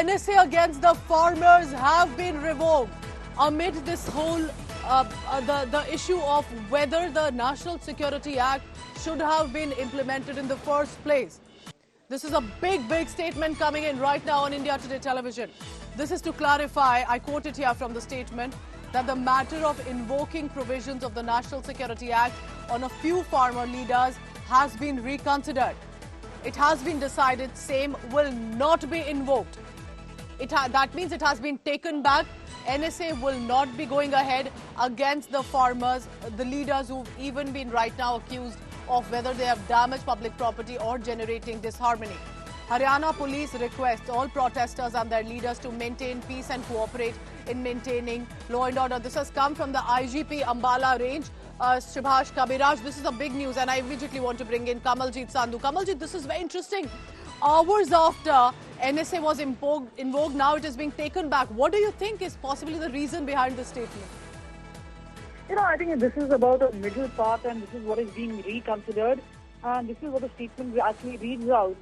NSA against the farmers have been revoked amid this whole the issue of whether the National Security Act should have been implemented in the first place. This is a big statement coming in right now on India Today television. This is to clarify, I quote it here from the statement, that the matter of invoking provisions of the National Security Act on a few farmer leaders has been reconsidered. It has been decided same will not be invoked. That means it has been taken back. NSA will not be going ahead against the farmers, the leaders who've even been right now accused of whether they have damaged public property or generating disharmony. Haryana police requests all protesters and their leaders to maintain peace and cooperate in maintaining law and order. This has come from the IGP Ambala Range, Shrihash Kabiraj. This is a big news and I immediately want to bring in Kamaljeet Sandhu. Kamaljeet, this is very interesting. Hours after NSA was invoked, now it is being taken back. What do you think is possibly the reason behind this statement? I think this is about a middle path and this is what is being reconsidered. And this is what the statement actually reads out.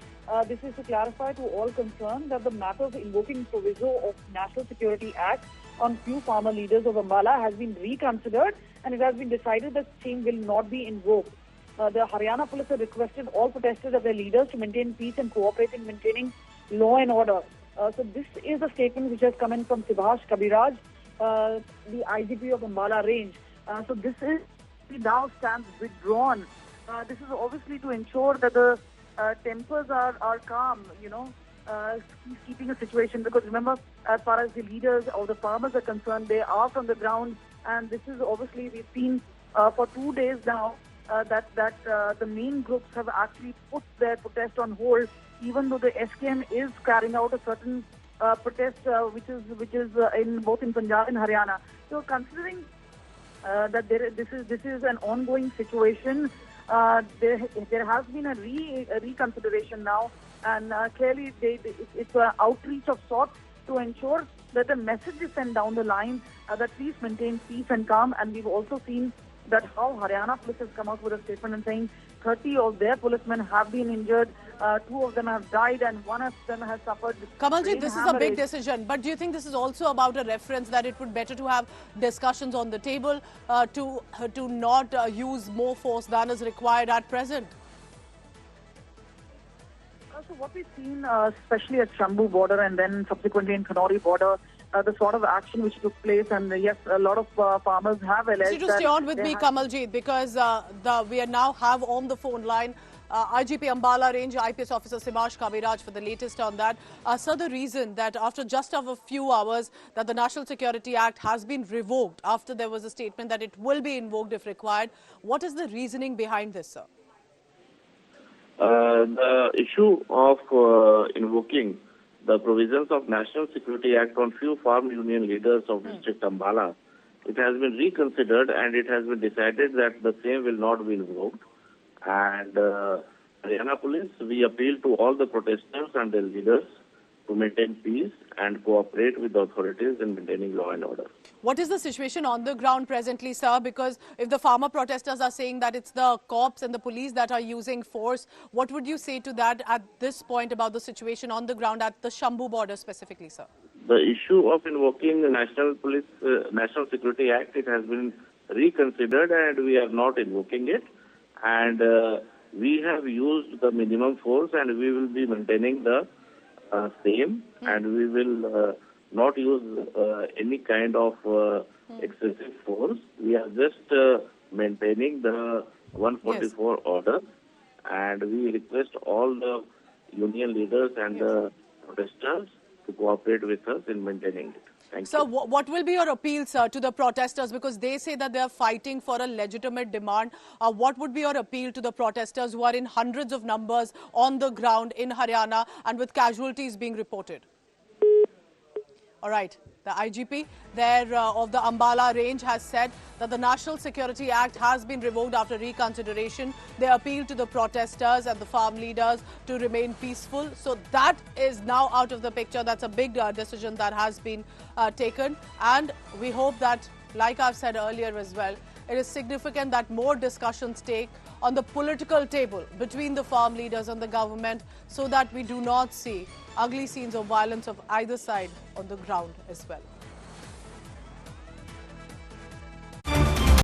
This is to clarify to all concerned that the matter of invoking proviso of National Security Act on few farmer leaders of Ambala has been reconsidered and it has been decided that same will not be invoked. The Haryana police have requested all protesters and their leaders to maintain peace and cooperate in maintaining law and order. So this is a statement which has come in from Shrihash Kabiraj, the IGP of Ambala Range. So this is now stands withdrawn. This is obviously to ensure that the tempers are calm, keeping a situation. Because remember, as far as the leaders or the farmers are concerned, they are from the ground. And this is obviously, we've seen for 2 days now that the main groups have actually put their protest on hold, even though the SKM is carrying out a certain protest, which is in both in Punjab and Haryana. So considering that this is an ongoing situation, there has been a reconsideration now, and clearly it's an outreach of sorts to ensure that the message is sent down the line that please maintain peace and calm. And we've also seen that how Haryana police has come out with a statement and saying 30 of their policemen have been injured, 2 of them have died and 1 of them has suffered. Kamalji, this is a big decision, but do you think this is also about a reference that it would better to have discussions on the table to not use more force than is required at present? So what we've seen, especially at Shambhu border and then subsequently in Kanori border, the sort of action which took place, and yes, a lot of farmers have alleged. So just stay on with me, Kamaljeet, because we now have on the phone line IGP Ambala Range IPS Officer Shrihash Kabiraj for the latest on that. Sir, the reason that after just a few hours that the National Security Act has been revoked after there was a statement that it will be invoked if required, what is the reasoning behind this, sir? The issue of invoking the provisions of National Security Act on few farm union leaders of district Ambala, it has been reconsidered and it has been decided that the same will not be invoked. And Haryana police, we appeal to all the protesters and their leaders to maintain peace and cooperate with the authorities in maintaining law and order. What is the situation on the ground presently, sir? Because if the farmer protesters are saying that it's the cops and the police that are using force, what would you say to that at this point about the situation on the ground at the Shambhu border specifically, sir? The issue of invoking the National Security Act, it has been reconsidered and we are not invoking it. And we have used the minimum force and we will be maintaining the same, and we will not use any kind of excessive force. We are just maintaining the 144 order, and we request all the union leaders and the protesters to cooperate with us in maintaining it. Thank you. So what will be your appeal, sir, to the protesters? Because they say that they are fighting for a legitimate demand. What would be your appeal to the protesters who are in hundreds of numbers on the ground in Haryana and with casualties being reported? All right. The IGP there of the Ambala Range has said that the National Security Act has been revoked after reconsideration. They appeal to the protesters and the farm leaders to remain peaceful. So that is now out of the picture. That's a big decision that has been taken. And we hope that, like I've said earlier as well, it is significant that more discussions take on the political table between the farm leaders and the government so that we do not see ugly scenes of violence of either side on the ground as well.